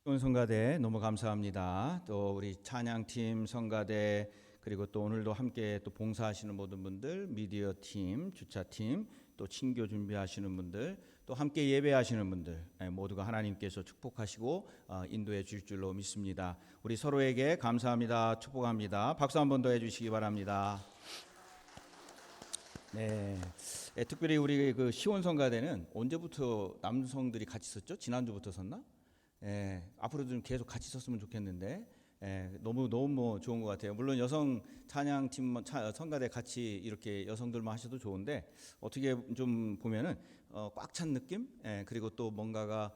좋은 성가대 너무 감사합니다. 또 우리 찬양팀 성가대 그리고 또 오늘도 함께 또 봉사하시는 모든 분들, 미디어 팀, 주차팀, 또 친교 준비하시는 분들, 또 함께 예배하시는 분들 모두가 하나님께서 축복하시고 인도해 주실 줄로 믿습니다. 우리 서로에게 감사합니다. 축복합니다. 박수 한 번 더 해주시기 바랍니다. 네, 특별히 우리 그 시온 성가대는 언제부터 남성들이 같이 썼죠? 지난주부터 섰나? 앞으로도 좀 계속 같이 썼으면 좋겠는데 너무 좋은 것 같아요. 물론 여성 찬양팀 성가대 같이 이렇게 여성들만 하셔도 좋은데 어떻게 좀 보면은 꽉 찬 느낌, 그리고 또 뭔가가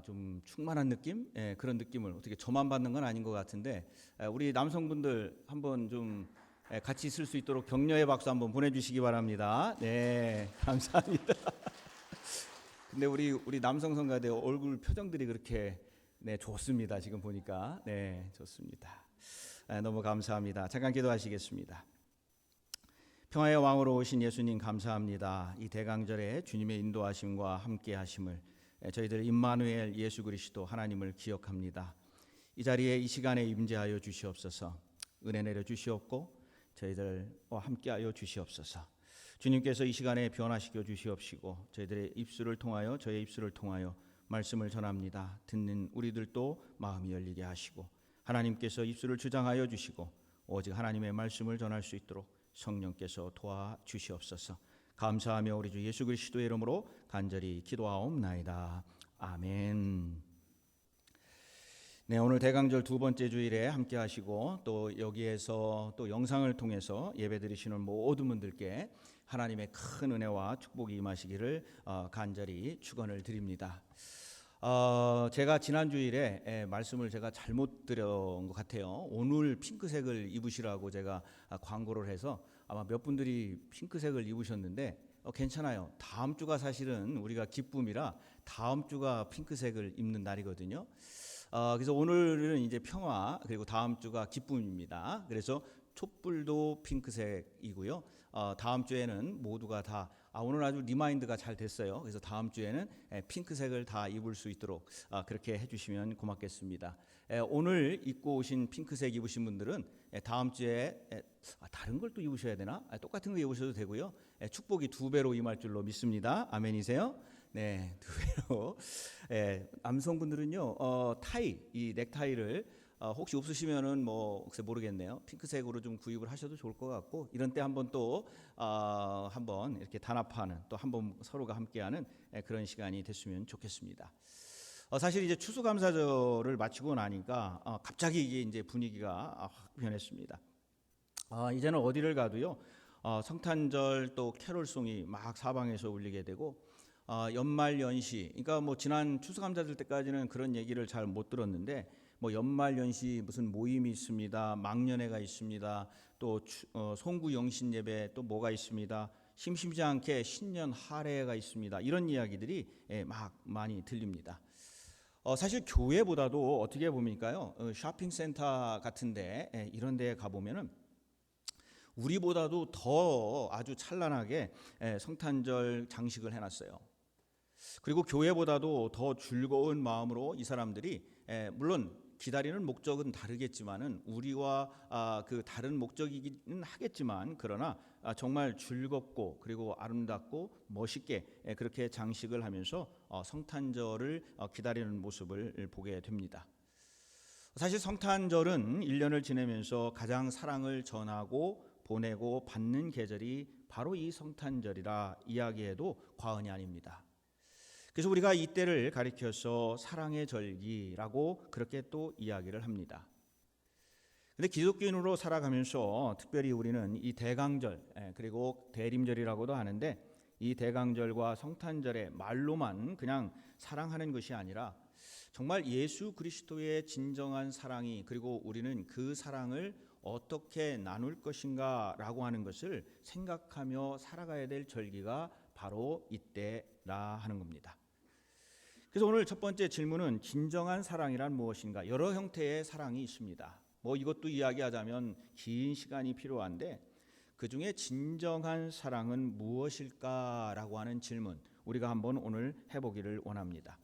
좀 충만한 느낌, 그런 느낌을 어떻게 저만 받는 건 아닌 것 같은데 우리 남성분들 한번 좀 같이 있을 수 있도록 격려의 박수 한번 보내주시기 바랍니다. 네, 감사합니다. 근데 우리 남성 성가대 얼굴 표정들이 그렇게 좋습니다. 지금 보니까 좋습니다. 너무 감사합니다. 잠깐 기도하시겠습니다. 평화의 왕으로 오신 예수님 감사합니다. 이 대강절에 주님의 인도하심과 함께하심을 저희들 임마누엘 예수 그리스도 하나님을 기억합니다. 이 자리에 이 시간에 임재하여 주시옵소서. 은혜 내려 주시옵고 저희들과 함께하여 주시옵소서. 주님께서 이 시간에 변화시켜 주시옵시고 저희들의 입술을 통하여 저의 입술을 통하여 말씀을 전합니다. 듣는 우리들도 마음이 열리게 하시고 하나님께서 입술을 주장하여 주시고 오직 하나님의 말씀을 전할 수 있도록 성령께서 도와주시옵소서. 감사하며 우리 주 예수 그리스도의 이름으로 간절히 기도하옵나이다. 아멘. 네, 오늘 대강절 두 번째 주일에 함께 하시고 또 여기에서 또 영상을 통해서 예배드리시는 모든 분들께 하나님의 큰 은혜와 축복이 임하시기를 간절히 축원을 드립니다. 제가 지난 주일에 말씀을 제가 잘못 드린 것 같아요. 오늘 핑크색을 입으시라고 제가 광고를 해서 아마 몇 분들이 핑크색을 입으셨는데 괜찮아요. 다음 주가 사실은 우리가 기쁨이라 다음 주가 핑크색을 입는 날이거든요. 그래서 오늘은 이제 평화 그리고 다음 주가 기쁨입니다. 그래서 촛불도 핑크색이고요. 다음 주에는 모두가 다 오늘 아주 리마인드가 잘 됐어요. 그래서 다음 주에는 핑크색을 다 입을 수 있도록 그렇게 해주시면 고맙겠습니다. 오늘 입고 오신 핑크색 입으신 분들은 다음 주에 다른 걸 또 입으셔야 되나? 똑같은 거 입으셔도 되고요. 축복이 2배로 임할 줄로 믿습니다. 아멘이세요? 네, 2배로. 남성분들은요, 이 넥타이를 혹시 없으시면은 글쎄 모르겠네요. 핑크색으로 좀 구입을 하셔도 좋을 것 같고 이런 때 한번 또 한번 이렇게 단합하는 또 한번 서로가 함께하는 그런 시간이 됐으면 좋겠습니다. 사실 이제 추수감사절을 마치고 나니까 갑자기 이제 분위기가 확 변했습니다. 이제는 어디를 가도요 성탄절 또 캐롤송이 막 사방에서 울리게 되고 연말 연시, 그러니까 지난 추수감사절 때까지는 그런 얘기를 잘 못 들었는데 연말 연시 무슨 모임이 있습니다. 막년회가 있습니다. 또 송구 영신 예배 또 뭐가 있습니다. 심심치 않게 신년 할애가 있습니다. 이런 이야기들이 막 많이 들립니다. 사실 교회보다도 어떻게 보니까요 쇼핑센터 같은데 이런 데 가보면은 우리보다도 더 아주 찬란하게 성탄절 장식을 해놨어요. 그리고 교회보다도 더 즐거운 마음으로 이 사람들이 물론 기다리는 목적은 다르겠지만은 우리와 그 다른 목적이기는 하겠지만 그러나 정말 즐겁고 그리고 아름답고 멋있게 그렇게 장식을 하면서 성탄절을 기다리는 모습을 보게 됩니다. 사실 성탄절은 1년을 지내면서 가장 사랑을 전하고 보내고 받는 계절이 바로 이 성탄절이라 이야기해도 과언이 아닙니다. 그래서 우리가 이때를 가리켜서 사랑의 절기라고 그렇게 또 이야기를 합니다. 근데 기독교인으로 살아가면서 특별히 우리는 이 대강절 그리고 대림절이라고도 하는데 이 대강절과 성탄절의 말로만 그냥 사랑하는 것이 아니라 정말 예수 그리스도의 진정한 사랑이 그리고 우리는 그 사랑을 어떻게 나눌 것인가라고 하는 것을 생각하며 살아가야 될 절기가 바로 이때라 하는 겁니다. 그래서 오늘 첫 번째 질문은 진정한 사랑이란 무엇인가? 여러 형태의 사랑이 있습니다. 이것도 이야기하자면 긴 시간이 필요한데 그 중에 진정한 사랑은 무엇일까라고 하는 질문 우리가 한번 오늘 해보기를 원합니다.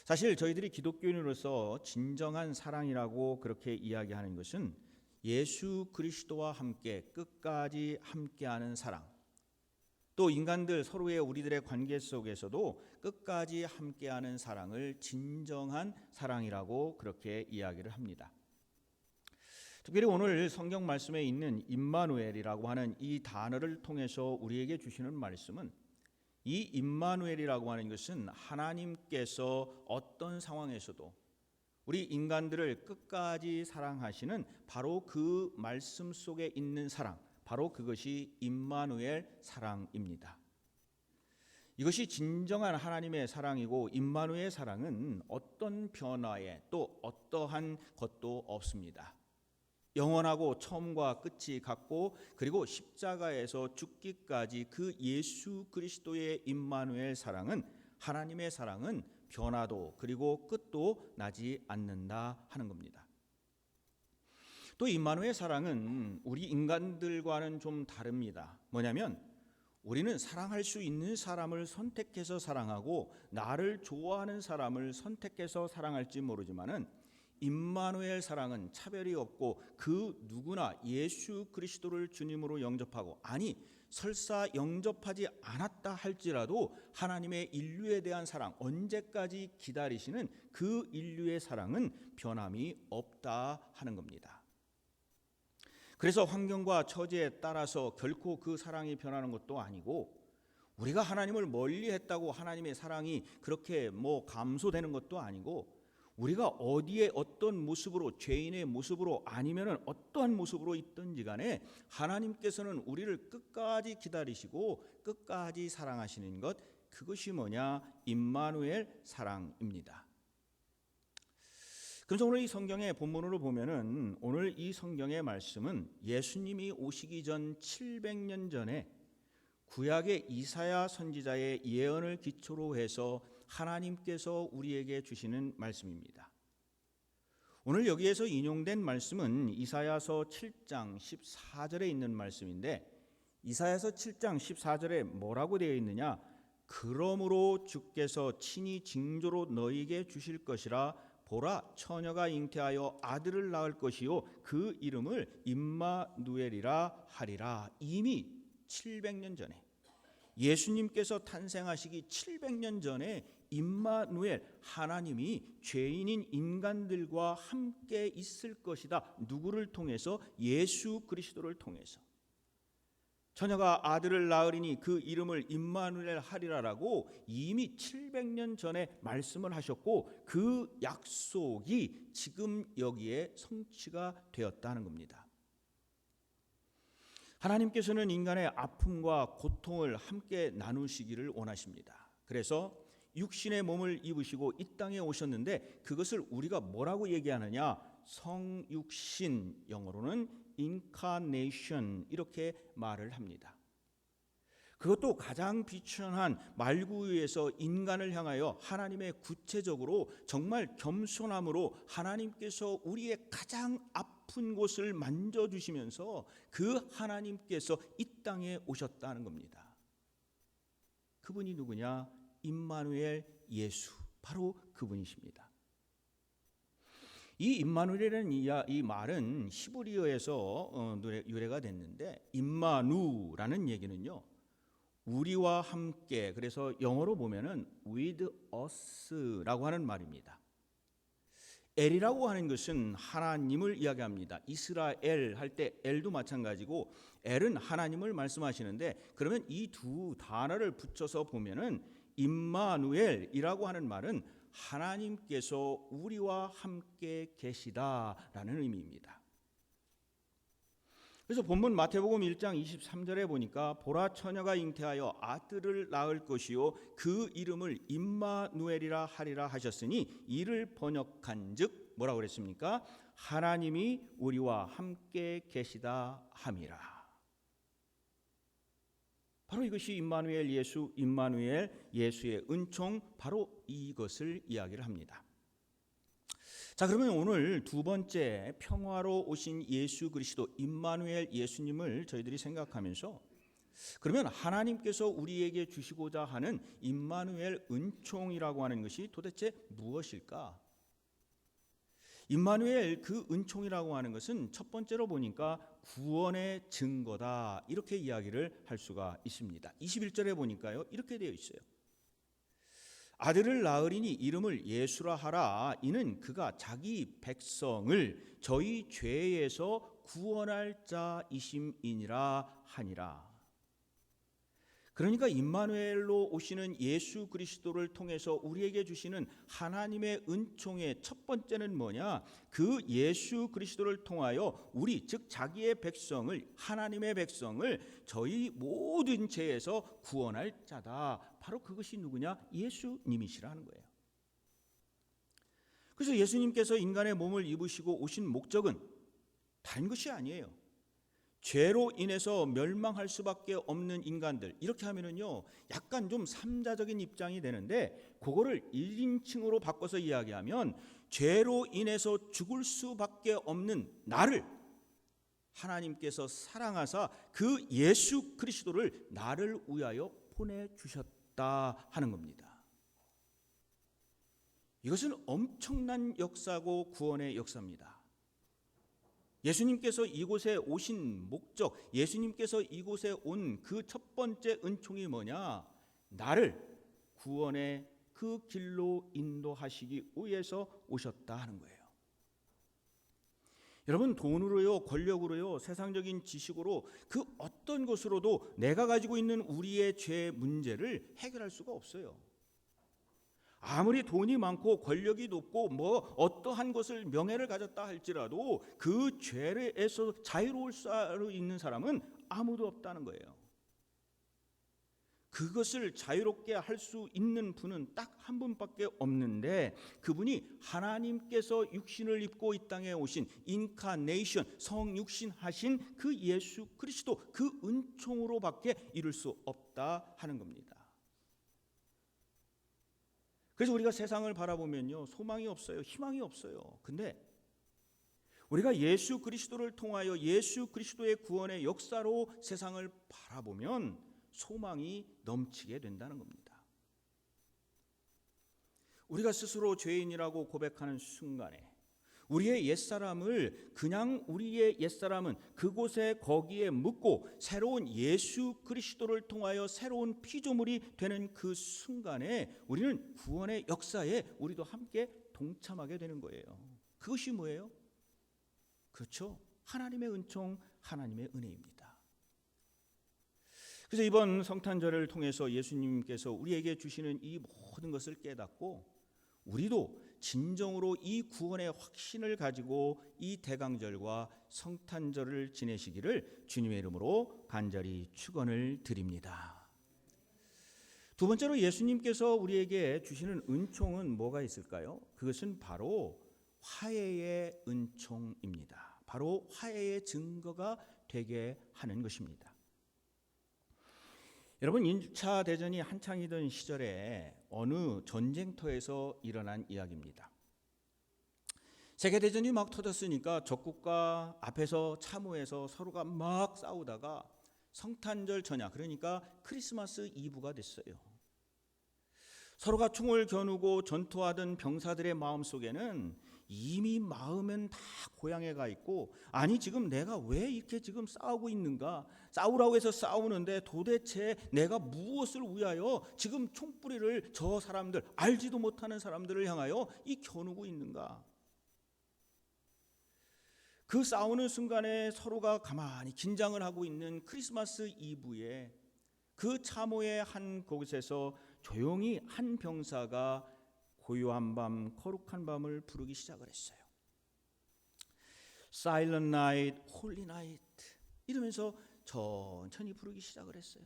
사실 저희들이 기독교인으로서 진정한 사랑이라고 그렇게 이야기하는 것은 예수 그리스도와 함께 끝까지 함께하는 사랑, 또 인간들 서로의 우리들의 관계 속에서도 끝까지 함께하는 사랑을 진정한 사랑이라고 그렇게 이야기를 합니다. 특별히 오늘 성경 말씀에 있는 임마누엘이라고 하는 이 단어를 통해서 우리에게 주시는 말씀은, 이 임마누엘이라고 하는 것은 하나님께서 어떤 상황에서도 우리 인간들을 끝까지 사랑하시는 바로 그 말씀 속에 있는 사랑, 바로 그것이 임마누엘 사랑입니다. 이것이 진정한 하나님의 사랑이고, 임마누엘 사랑은 어떤 변화에 또 어떠한 것도 없습니다. 영원하고 처음과 끝이 같고, 그리고 십자가에서 죽기까지 그 예수 그리스도의 임마누엘 사랑은, 하나님의 사랑은 변화도 그리고 끝도 나지 않는다 하는 겁니다. 또 임마누엘 사랑은 우리 인간들과는 좀 다릅니다. 뭐냐면 우리는 사랑할 수 있는 사람을 선택해서 사랑하고 나를 좋아하는 사람을 선택해서 사랑할지 모르지만은, 임마누엘 사랑은 차별이 없고 그 누구나 예수 그리스도를 주님으로 영접하고, 아니 설사 영접하지 않았다 할지라도 하나님의 인류에 대한 사랑, 언제까지 기다리시는 그 인류의 사랑은 변함이 없다 하는 겁니다. 그래서 환경과 처지에 따라서 결코 그 사랑이 변하는 것도 아니고, 우리가 하나님을 멀리했다고 하나님의 사랑이 그렇게 감소되는 것도 아니고, 우리가 어디에 어떤 모습으로, 죄인의 모습으로 아니면은 어떠한 모습으로 있든지 간에 하나님께서는 우리를 끝까지 기다리시고 끝까지 사랑하시는 것, 그것이 뭐냐? 임마누엘 사랑입니다. 그래서 오늘 이 성경의 본문으로 보면은, 오늘 이 성경의 말씀은 예수님이 오시기 전 700년 전에 구약의 이사야 선지자의 예언을 기초로 해서 하나님께서 우리에게 주시는 말씀입니다. 오늘 여기에서 인용된 말씀은 이사야서 7장 14절에 있는 말씀인데, 이사야서 7장 14절에 뭐라고 되어 있느냐? 그러므로 주께서 친히 징조로 너희에게 주실 것이라. 보라, 처녀가 잉태하여 아들을 낳을 것이요 그 이름을 임마누엘이라 하리라. 이미 700년 전에, 예수님께서 탄생하시기 700년 전에 임마누엘, 하나님이 죄인인 인간들과 함께 있을 것이다. 누구를 통해서? 예수 그리스도를 통해서. 처녀가 아들을 낳으리니 그 이름을 임마누엘 하리라라고 이미 700년 전에 말씀을 하셨고, 그 약속이 지금 여기에 성취가 되었다는 겁니다. 하나님께서는 인간의 아픔과 고통을 함께 나누시기를 원하십니다. 그래서 육신의 몸을 입으시고 이 땅에 오셨는데, 그것을 우리가 뭐라고 얘기하느냐? 성육신, 영어로는 incarnation, 이렇게 말을 합니다. 그것도 가장 비천한 말구유에서 인간을 향하여 하나님의 구체적으로 정말 겸손함으로 하나님께서 우리의 가장 아픈 곳을 만져주시면서 그 하나님께서 이 땅에 오셨다는 겁니다. 그분이 누구냐? 임마누엘, 예수, 바로 그분이십니다. 이 임마누엘이라는 이 말은 히브리어에서 유래가 됐는데, 임마누라는 얘기는요, 우리와 함께, 그래서 영어로 보면은 with us라고 하는 말입니다. 엘이라고 하는 것은 하나님을 이야기합니다. 이스라엘 할 때 엘도 마찬가지고, 엘은 하나님을 말씀하시는데, 그러면 이 두 단어를 붙여서 보면은 임마누엘이라고 하는 말은 하나님께서 우리와 함께 계시다라는 의미입니다. 그래서 본문 마태복음 1장 23절에 보니까, 보라, 처녀가 잉태하여 아들을 낳을 것이요 그 이름을 임마누엘이라 하리라 하셨으니, 이를 번역한즉 뭐라고 그랬습니까? 하나님이 우리와 함께 계시다 함이라. 바로 이것이 임마누엘 예수, 임마누엘 예수의 은총, 바로 이것을 이야기를 합니다. 자, 그러면 오늘 두 번째, 평화로 오신 예수 그리스도 임마누엘 예수님을 저희들이 생각하면서, 그러면 하나님께서 우리에게 주시고자 하는 임마누엘 은총이라고 하는 것이 도대체 무엇일까? 임마누엘 그 은총이라고 하는 것은 첫 번째로 보니까 구원의 증거다, 이렇게 이야기를 할 수가 있습니다. 21절에 보니까요, 이렇게 되어 있어요. 아들을 낳으리니 이름을 예수라 하라. 이는 그가 자기 백성을 저희 죄에서 구원할 자이심이니라 하니라. 그러니까 임마누엘로 오시는 예수 그리스도를 통해서 우리에게 주시는 하나님의 은총의 첫 번째는 뭐냐? 그 예수 그리스도를 통하여 우리, 즉 자기의 백성을, 하나님의 백성을 저희 모든 죄에서 구원할 자다. 바로 그것이 누구냐? 예수님이시라는 거예요. 그래서 예수님께서 인간의 몸을 입으시고 오신 목적은 다른 것이 아니에요. 죄로 인해서 멸망할 수밖에 없는 인간들, 이렇게 하면은요 약간 좀 삼자적인 입장이 되는데, 그거를 1인칭으로 바꿔서 이야기하면 죄로 인해서 죽을 수밖에 없는 나를 하나님께서 사랑하사 그 예수 그리스도를 나를 위하여 보내주셨다 하는 겁니다. 이것은 엄청난 역사고 구원의 역사입니다. 예수님께서 이곳에 오신 목적, 예수님께서 이곳에 온 그 첫 번째 은총이 뭐냐? 나를 구원의 그 길로 인도하시기 위해서 오셨다 하는 거예요. 여러분, 돈으로요, 권력으로요, 세상적인 지식으로 그 어떤 것으로도 내가 가지고 있는 우리의 죄 문제를 해결할 수가 없어요. 아무리 돈이 많고 권력이 높고 뭐 어떠한 것을 명예를 가졌다 할지라도 그 죄에서 자유로울 수 있는 사람은 아무도 없다는 거예요. 그것을 자유롭게 할 수 있는 분은 딱 한 분밖에 없는데, 그분이 하나님께서 육신을 입고 이 땅에 오신 인카네이션, 성육신 하신 그 예수 그리스도, 그 은총으로밖에 이룰 수 없다 하는 겁니다. 그래서 우리가 세상을 바라보면요, 소망이 없어요. 희망이 없어요. 근데 우리가 예수 그리스도를 통하여 예수 그리스도의 구원의 역사로 세상을 바라보면 소망이 넘치게 된다는 겁니다. 우리가 스스로 죄인이라고 고백하는 순간에 우리의 옛사람을, 그냥 우리의 옛사람은 그곳에 거기에 묻고 새로운 예수 그리스도를 통하여 새로운 피조물이 되는 그 순간에 우리는 구원의 역사에 우리도 함께 동참하게 되는 거예요. 그것이 뭐예요? 그렇죠. 하나님의 은총, 하나님의 은혜입니다. 그래서 이번 성탄절을 통해서 예수님께서 우리에게 주시는 이 모든 것을 깨닫고 우리도 진정으로 이 구원의 확신을 가지고 이 대강절과 성탄절을 지내시기를 주님의 이름으로 간절히 축원을 드립니다. 두 번째로 예수님께서 우리에게 주시는 은총은 뭐가 있을까요? 그것은 바로 화해의 은총입니다. 바로 화해의 증거가 되게 하는 것입니다. 여러분, 1차 대전이 한창이던 시절에 어느 전쟁터에서 일어난 이야기입니다. 세계대전이 막 터졌으니까 적국가 앞에서 참호해서 서로가 막 싸우다가 성탄절 전야, 그러니까 크리스마스 이브가 됐어요. 서로가 총을 겨누고 전투하던 병사들의 마음속에는 이미 마음은 다 고향에 가 있고, 아니 지금 내가 왜 이렇게 지금 싸우고 있는가, 싸우라고 해서 싸우는데 도대체 내가 무엇을 위하여 지금 총뿌리를 저 사람들, 알지도 못하는 사람들을 향하여 이 겨누고 있는가. 그 싸우는 순간에 서로가 가만히 긴장을 하고 있는 크리스마스 이브에 그 참호의 한 곳에서 조용히 한 병사가 고요한 밤, 거룩한 밤을 부르기 시작을 했어요. Silent Night, Holy Night 이러면서 천천히 부르기 시작을 했어요.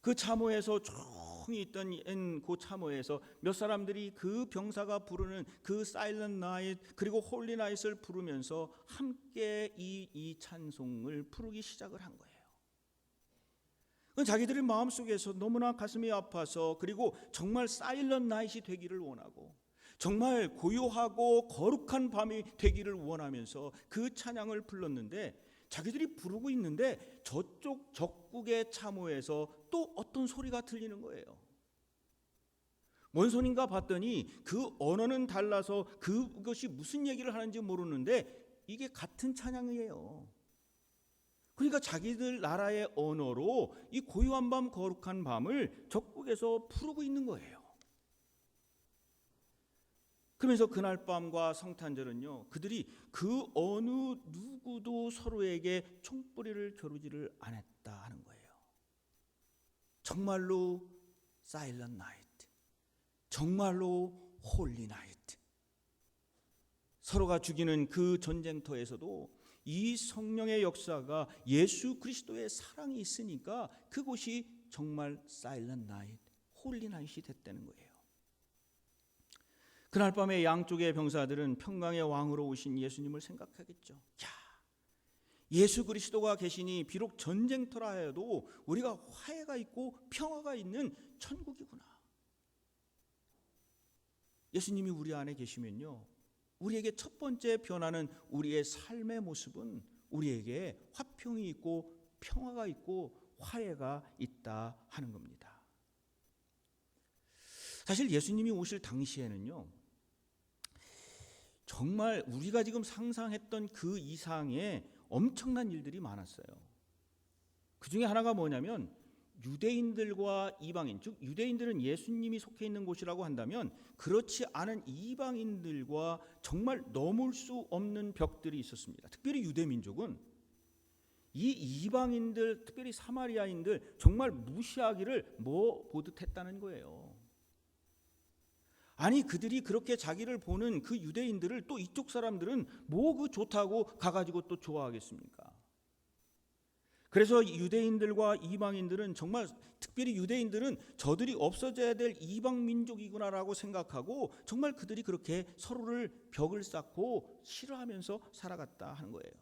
그 참호에서 조용히 있던 그 참호에서 몇 사람들이 그 병사가 부르는 그 Silent Night 그리고 Holy Night을 부르면서 함께 이 찬송을 부르기 시작을 한 거예요. 자기들의 마음속에서 너무나 가슴이 아파서, 그리고 정말 사일런트 나잇이 되기를 원하고 정말 고요하고 거룩한 밤이 되기를 원하면서 그 찬양을 불렀는데, 자기들이 부르고 있는데 저쪽 적국의 참호에서 또 어떤 소리가 들리는 거예요. 뭔 소린가 봤더니 그 언어는 달라서 그것이 무슨 얘기를 하는지 모르는데 이게 같은 찬양이에요. 그러니까 자기들 나라의 언어로 이 고요한 밤 거룩한 밤을 적국에서 부르고 있는 거예요. 그러면서 그날 밤과 성탄절은요, 그들이 그 어느 누구도 서로에게 총뿌리를 겨루지를 않았다 하는 거예요. 정말로 사일런트 나이트, 정말로 홀리 나이트. 서로가 죽이는 그 전쟁터에서도 이 성령의 역사가 예수 그리스도의 사랑이 있으니까 그곳이 정말 사일런트 나이트, 홀리 나이트이 됐다는 거예요. 그날 밤에 양쪽의 병사들은 평강의 왕으로 오신 예수님을 생각하겠죠. 야, 예수 그리스도가 계시니 비록 전쟁터라 해도 우리가 화해가 있고 평화가 있는 천국이구나. 예수님이 우리 안에 계시면요, 우리에게 첫 번째 변하는 우리의 삶의 모습은 우리에게 화평이 있고 평화가 있고 화해가 있다 하는 겁니다. 사실 예수님이 오실 당시에는요, 정말 우리가 지금 상상했던 그 이상의 엄청난 일들이 많았어요. 그 중에 하나가 뭐냐면 유대인들과 이방인, 즉 유대인들은 예수님이 속해 있는 곳이라고 한다면 그렇지 않은 이방인들과 정말 넘을 수 없는 벽들이 있었습니다. 특별히 유대민족은 이 이방인들, 특별히 사마리아인들 정말 무시하기를 뭐 보듯 했다는 거예요. 아니 그들이 그렇게 자기를 보는 그 유대인들을 또 이쪽 사람들은 뭐 그 좋다고 가가지고 또 좋아하겠습니까? 그래서 유대인들과 이방인들은 정말, 특별히 유대인들은 저들이 없어져야 될 이방 민족이구나라고 생각하고 정말 그들이 그렇게 서로를 벽을 쌓고 싫어하면서 살아갔다 하는 거예요.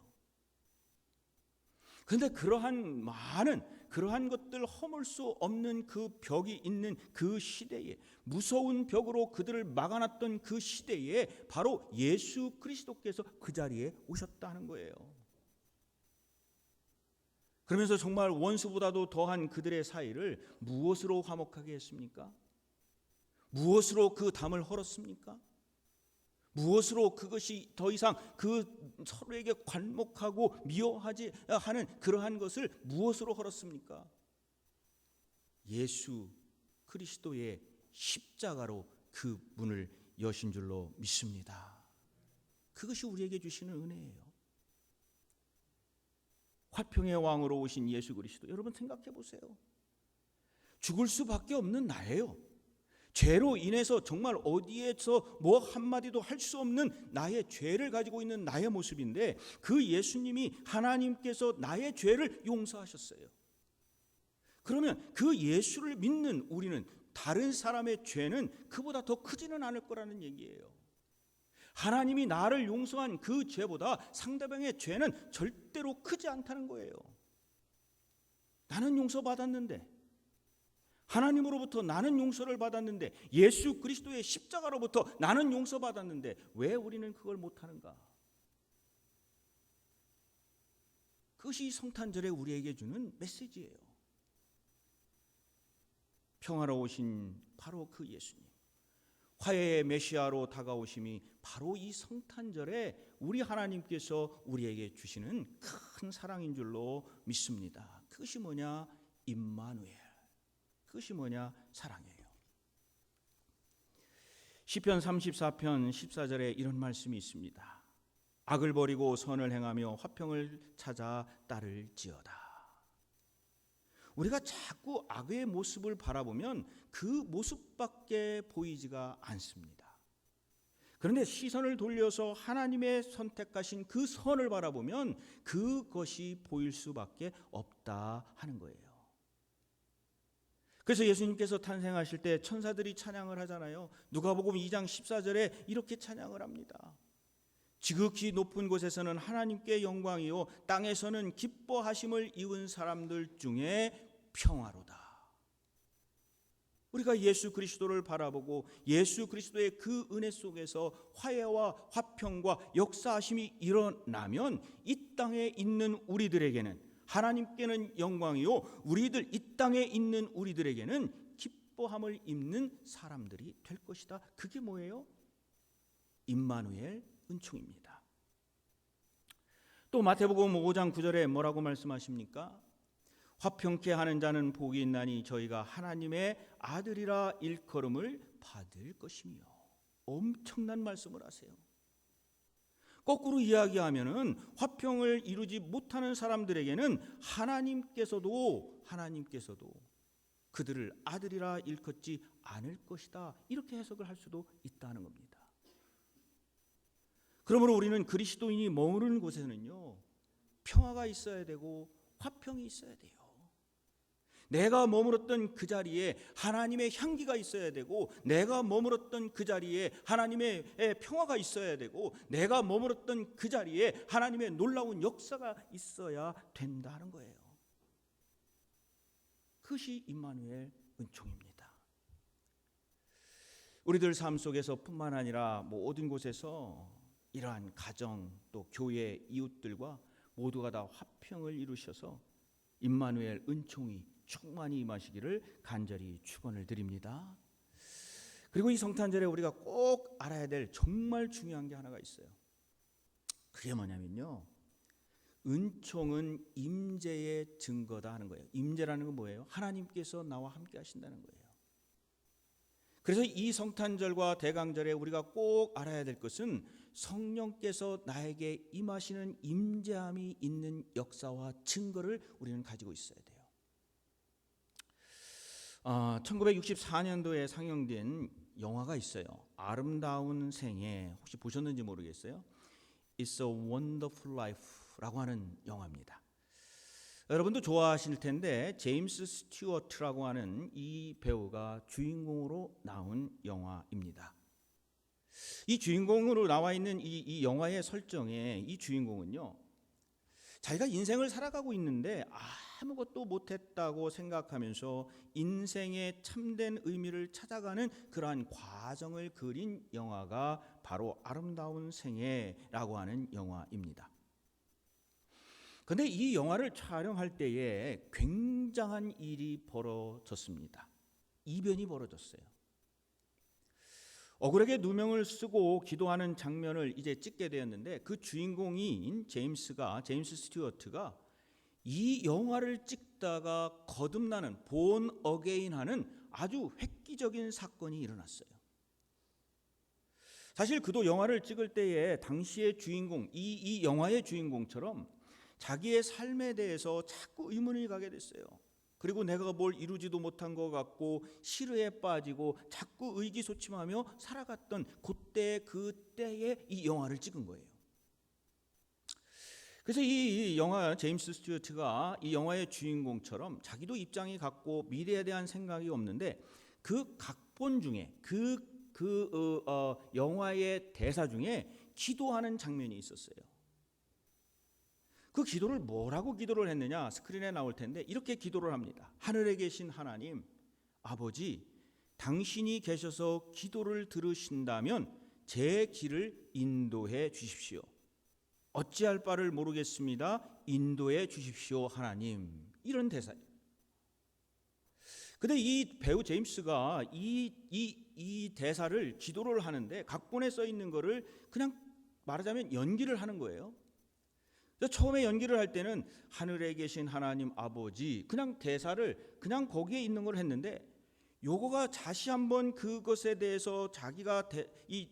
그런데 그러한 것들 허물 수 없는 그 벽이 있는 그 시대에, 무서운 벽으로 그들을 막아놨던 그 시대에 바로 예수 그리스도께서 그 자리에 오셨다는 거예요. 그러면서 정말 원수보다도 더한 그들의 사이를 무엇으로 화목하게 했습니까? 무엇으로 그 담을 헐었습니까? 무엇으로 그것이 더 이상 그 서로에게 관목하고 미워하지 하는 그러한 것을 무엇으로 헐었습니까? 예수 그리스도의 십자가로 그 문을 여신 줄로 믿습니다. 그것이 우리에게 주시는 은혜예요. 화평의 왕으로 오신 예수 그리스도, 여러분 생각해 보세요. 죽을 수밖에 없는 나예요. 죄로 인해서 정말 어디에서 뭐 한마디도 할 수 없는 나의 죄를 가지고 있는 나의 모습인데 그 예수님이, 하나님께서 나의 죄를 용서하셨어요. 그러면 그 예수를 믿는 우리는 다른 사람의 죄는 그보다 더 크지는 않을 거라는 얘기예요. 하나님이 나를 용서한 그 죄보다 상대방의 죄는 절대로 크지 않다는 거예요. 나는 용서받았는데, 하나님으로부터 나는 용서를 받았는데, 예수 그리스도의 십자가로부터 나는 용서받았는데 왜 우리는 그걸 못하는가? 그것이 성탄절에 우리에게 주는 메시지예요. 평화로우신 바로 그 예수님, 화해의 메시아로 다가오심이 바로 이 성탄절에 우리 하나님께서 우리에게 주시는 큰 사랑인 줄로 믿습니다. 그것이 뭐냐? 임마누엘. 그것이 뭐냐? 사랑이에요. 시편 34편 14절에 이런 말씀이 있습니다. 악을 버리고 선을 행하며 화평을 찾아 따를지어다. 우리가 자꾸 악의 모습을 바라보면 그 모습밖에 보이지가 않습니다. 그런데 시선을 돌려서 하나님의 선택하신 그 선을 바라보면 그것이 보일 수밖에 없다 하는 거예요. 그래서 예수님께서 탄생하실 때 천사들이 찬양을 하잖아요. 누가복음 2장 14절에 이렇게 찬양을 합니다. 지극히 높은 곳에서는 하나님께 영광이요 땅에서는 기뻐하심을 입은 사람들 중에 평화로다. 우리가 예수 그리스도를 바라보고 예수 그리스도의 그 은혜 속에서 화해와 화평과 역사하심이 일어나면 이 땅에 있는 우리들에게는 하나님께는 영광이요 우리들 이 땅에 있는 우리들에게는 기뻐함을 입는 사람들이 될 것이다. 그게 뭐예요? 임마누엘 은총입니다. 또 마태복음 5장 9절에 뭐라고 말씀하십니까? 화평케 하는 자는 복이 있나니 저희가 하나님의 아들이라 일컬음을 받을 것이며. 엄청난 말씀을 하세요. 거꾸로 이야기하면은 화평을 이루지 못하는 사람들에게는 하나님께서도 그들을 아들이라 일컫지 않을 것이다. 이렇게 해석을 할 수도 있다는 겁니다. 그러므로 우리는 그리스도인이 머무르는 곳에는요 평화가 있어야 되고 화평이 있어야 돼요. 내가 머물렀던 그 자리에 하나님의 향기가 있어야 되고, 내가 머물렀던 그 자리에 하나님의 평화가 있어야 되고, 내가 머물렀던 그 자리에 하나님의 놀라운 역사가 있어야 된다는 거예요. 그것이 임마누엘 은총입니다. 우리들 삶 속에서 뿐만 아니라 모든 곳에서 이러한 가정 또 교회 이웃들과 모두가 다 화평을 이루셔서 임마누엘 은총이 충만히 임하시기를 간절히 축원을 드립니다. 그리고 이 성탄절에 우리가 꼭 알아야 될 정말 중요한 게 하나가 있어요. 그게 뭐냐면요, 은총은 임재의 증거다 하는 거예요. 임재라는 건 뭐예요? 하나님께서 나와 함께 하신다는 거예요. 그래서 이 성탄절과 대강절에 우리가 꼭 알아야 될 것은 성령께서 나에게 임하시는 임재함이 있는 역사와 증거를 우리는 가지고 있어야 돼요. 1964년도에 상영된 영화가 있어요. 아름다운 생애. 혹시 보셨는지 모르겠어요. It's a Wonderful Life라고 하는 영화입니다. 여러분도 좋아하실 텐데 제임스 스튜어트라고 하는 이 배우가 주인공으로 나온 영화입니다. 이 주인공으로 나와 있는 이 영화의 설정에 이 주인공은요, 자기가 인생을 살아가고 있는데 아무것도 못했다고 생각하면서 인생의 참된 의미를 찾아가는 그러한 과정을 그린 영화가 바로 아름다운 생애라고 하는 영화입니다. 그런데 이 영화를 촬영할 때에 굉장한 일이 벌어졌습니다. 이변이 벌어졌어요. 억울하게 누명을 쓰고 기도하는 장면을 이제 찍게 되었는데, 그 주인공인 제임스 스튜어트가 이 영화를 찍다가 거듭나는 본 어게인하는 아주 획기적인 사건이 일어났어요. 사실 그도 영화를 찍을 때에 당시의 주인공, 이 영화의 주인공처럼 자기의 삶에 대해서 자꾸 의문이 가게 됐어요. 그리고 내가 뭘 이루지도 못한 것 같고 시르에 빠지고 자꾸 의기소침하며 살아갔던 그때에 이 영화를 찍은 거예요. 그래서 이 영화 제임스 스튜어트가 이 영화의 주인공처럼 자기도 입장이 같고 미래에 대한 생각이 없는데, 그 각본 중에 영화의 대사 중에 기도하는 장면이 있었어요. 그 기도를 뭐라고 기도를 했느냐, 스크린에 나올 텐데 이렇게 기도를 합니다. 하늘에 계신 하나님 아버지, 당신이 계셔서 기도를 들으신다면 제 길을 인도해 주십시오. 어찌할 바를 모르겠습니다. 인도해 주십시오 하나님. 이런 대사예요. 근데 이 배우 제임스가 이 대사를 기도를 하는데 각본에 써 있는 거를 그냥 말하자면 연기를 하는 거예요. 처음에 연기를 할 때는 하늘에 계신 하나님 아버지, 그냥 대사를 그냥 거기에 있는 걸 했는데, 요거가 다시 한번 그것에 대해서 자기가 이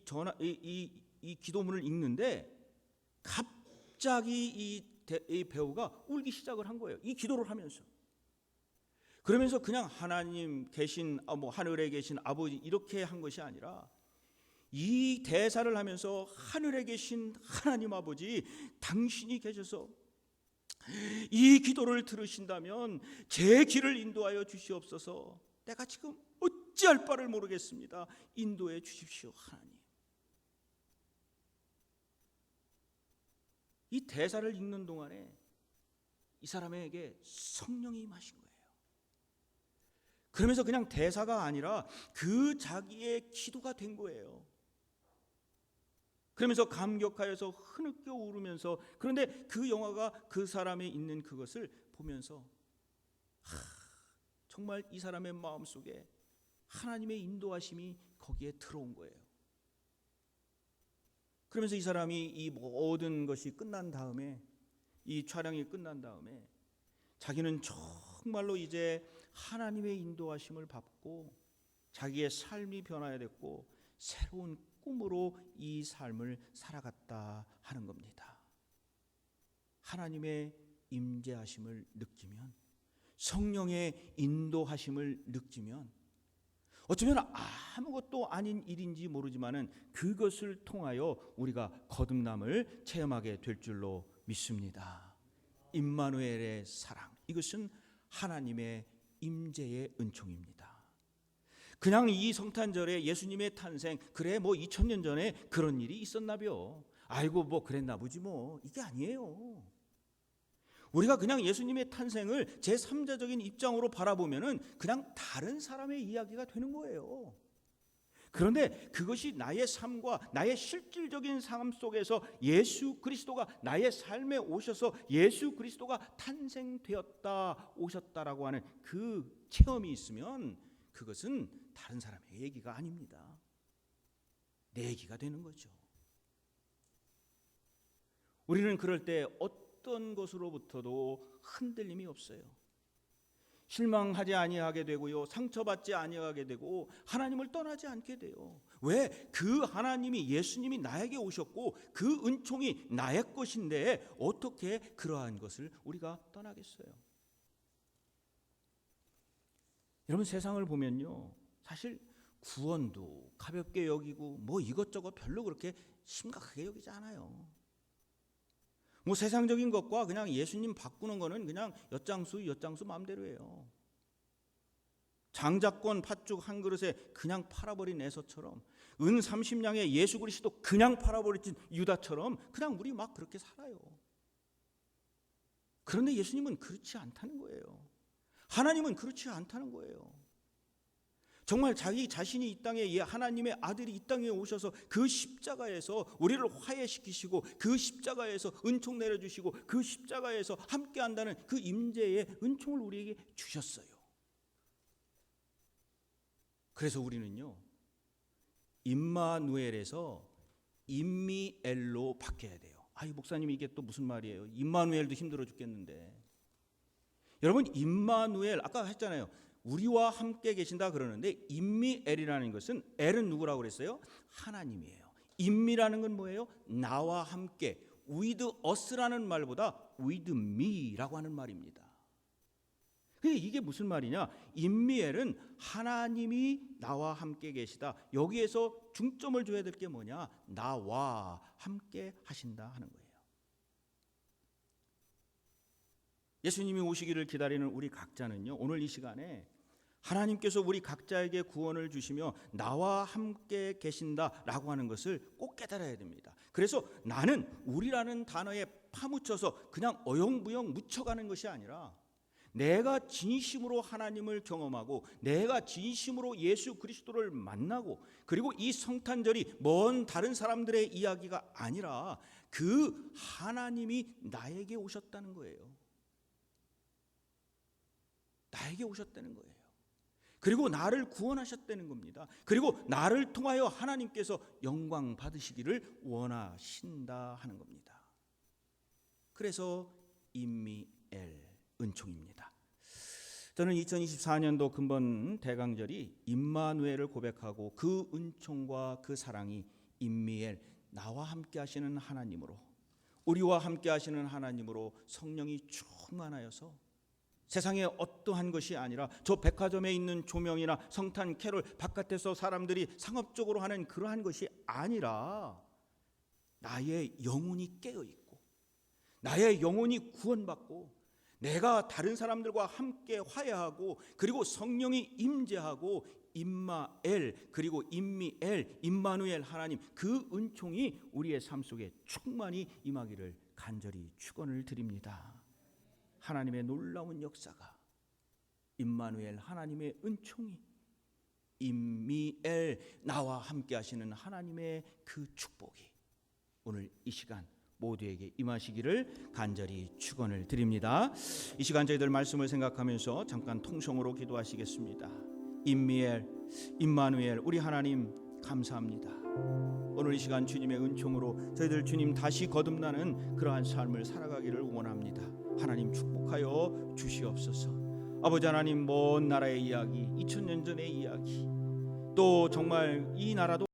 기도문을 읽는데 갑자기 이 배우가 울기 시작을 한 거예요. 이 기도를 하면서. 그러면서 그냥 하나님 계신 하늘에 계신 아버지 이렇게 한 것이 아니라, 이 대사를 하면서 하늘에 계신 하나님 아버지, 당신이 계셔서 이 기도를 들으신다면 제 길을 인도하여 주시옵소서. 내가 지금 어찌할 바를 모르겠습니다. 인도해 주십시오 하나님. 이 대사를 읽는 동안에 이 사람에게 성령이 임하신 거예요. 그러면서 그냥 대사가 아니라 그 자기의 기도가 된 거예요. 그러면서 감격하여서 흐느껴 울으면서, 그런데 그 영화가 그 사람이 있는 그것을 보면서 정말 이 사람의 마음속에 하나님의 인도하심이 거기에 들어온 거예요. 그러면서 이 사람이 이 모든 것이 끝난 다음에, 이 촬영이 끝난 다음에 자기는 정말로 이제 하나님의 인도하심을 받고 자기의 삶이 변화됐고 새로운 꿈으로 이 삶을 살아갔다 하는 겁니다. 하나님의 임재하심을 느끼면, 성령의 인도하심을 느끼면 어쩌면 아무것도 아닌 일인지 모르지만은 그것을 통하여 우리가 거듭남을 체험하게 될 줄로 믿습니다. 임마누엘의 사랑, 이것은 하나님의 임재의 은총입니다. 그냥 이 성탄절에 예수님의 탄생, 그래 뭐 2000년 전에 그런 일이 있었나벼, 아이고 뭐 그랬나 보지 뭐, 이게 아니에요. 우리가 그냥 예수님의 탄생을 제3자적인 입장으로 바라보면은 그냥 다른 사람의 이야기가 되는 거예요. 그런데 그것이 나의 삶과 나의 실질적인 삶 속에서 예수 그리스도가 나의 삶에 오셔서 예수 그리스도가 탄생되었다, 오셨다라고 하는 그 체험이 있으면 그것은 다른 사람의 얘기가 아닙니다. 내 얘기가 되는 거죠. 우리는 그럴 때 어떤 것으로부터도 흔들림이 없어요. 실망하지 아니하게 되고요, 상처받지 아니하게 되고 하나님을 떠나지 않게 돼요. 왜? 그 하나님이, 예수님이 나에게 오셨고 그 은총이 나의 것인데 어떻게 그러한 것을 우리가 떠나겠어요? 여러분, 세상을 보면요, 사실 구원도 가볍게 여기고 뭐 이것저것 별로 그렇게 심각하게 여기지 않아요. 뭐 세상적인 것과 그냥 예수님 바꾸는 거는 그냥 엿장수 마음대로예요. 장자권 팥죽 한 그릇에 그냥 팔아버린 에서처럼, 은 30냥에 예수 그리스도 그냥 팔아버린 유다처럼 그냥 우리 막 그렇게 살아요. 그런데 예수님은 그렇지 않다는 거예요. 하나님은 그렇지 않다는 거예요. 정말 자기 자신이 이 땅에, 하나님의 아들이 이 땅에 오셔서 그 십자가에서 우리를 화해시키시고 그 십자가에서 은총 내려주시고 그 십자가에서 함께한다는 그 임재의 은총을 우리에게 주셨어요. 그래서 우리는요, 임마누엘에서 임미엘로 바뀌어야 돼요. 이 목사님 이게 또 무슨 말이에요? 임마누엘도 힘들어 죽겠는데. 여러분, 임마누엘 아까 했잖아요. 우리와 함께 계신다 그러는데 임미엘이라는 것은, 엘은 누구라고 그랬어요? 하나님이에요. 임미라는 건 뭐예요? 나와 함께, with us라는 말보다 with me라고 하는 말입니다. 이게 무슨 말이냐? 임미엘은 하나님이 나와 함께 계시다. 여기에서 중점을 줘야 될 게 뭐냐? 나와 함께 하신다 하는 거예요. 예수님이 오시기를 기다리는 우리 각자는요, 오늘 이 시간에 하나님께서 우리 각자에게 구원을 주시며 나와 함께 계신다라고 하는 것을 꼭 깨달아야 됩니다. 그래서 나는, 우리라는 단어에 파묻혀서 그냥 어영부영 묻혀가는 것이 아니라 내가 진심으로 하나님을 경험하고 내가 진심으로 예수 그리스도를 만나고, 그리고 이 성탄절이 먼 다른 사람들의 이야기가 아니라 그 하나님이 나에게 오셨다는 거예요. 나에게 오셨다는 거예요. 그리고 나를 구원하셨다는 겁니다. 그리고 나를 통하여 하나님께서 영광 받으시기를 원하신다 하는 겁니다. 그래서 임미엘, 은총입니다. 저는 2024년도 근본 대강절이 임마누엘을 고백하고 그 은총과 그 사랑이 임미엘, 나와 함께 하시는 하나님으로, 우리와 함께 하시는 하나님으로 성령이 충만하여서 세상에 어떠한 것이 아니라 저 백화점에 있는 조명이나 성탄 캐롤 바깥에서 사람들이 상업적으로 하는 그러한 것이 아니라 나의 영혼이 깨어있고 나의 영혼이 구원받고 내가 다른 사람들과 함께 화해하고, 그리고 성령이 임재하고 임마엘, 그리고 임미엘, 임마누엘 하나님, 그 은총이 우리의 삶 속에 충만히 임하기를 간절히 축원을 드립니다. 하나님의 놀라운 역사가 임마누엘 하나님의 은총이, 임미엘 나와 함께 하시는 하나님의 그 축복이 오늘 이 시간 모두에게 임하시기를 간절히 축원을 드립니다. 이 시간 저희들 말씀을 생각하면서 잠깐 통성으로 기도하시겠습니다. 임미엘, 임마누엘 우리 하나님 감사합니다. 오늘 이 시간 주님의 은총으로 저희들 주님 다시 거듭나는 그러한 삶을 살아가기를 원합니다. 하나님 축복하여 주시옵소서. 아버지 하나님, 먼 나라의 이야기, 2000년 전의 이야기, 또 정말 이 나라도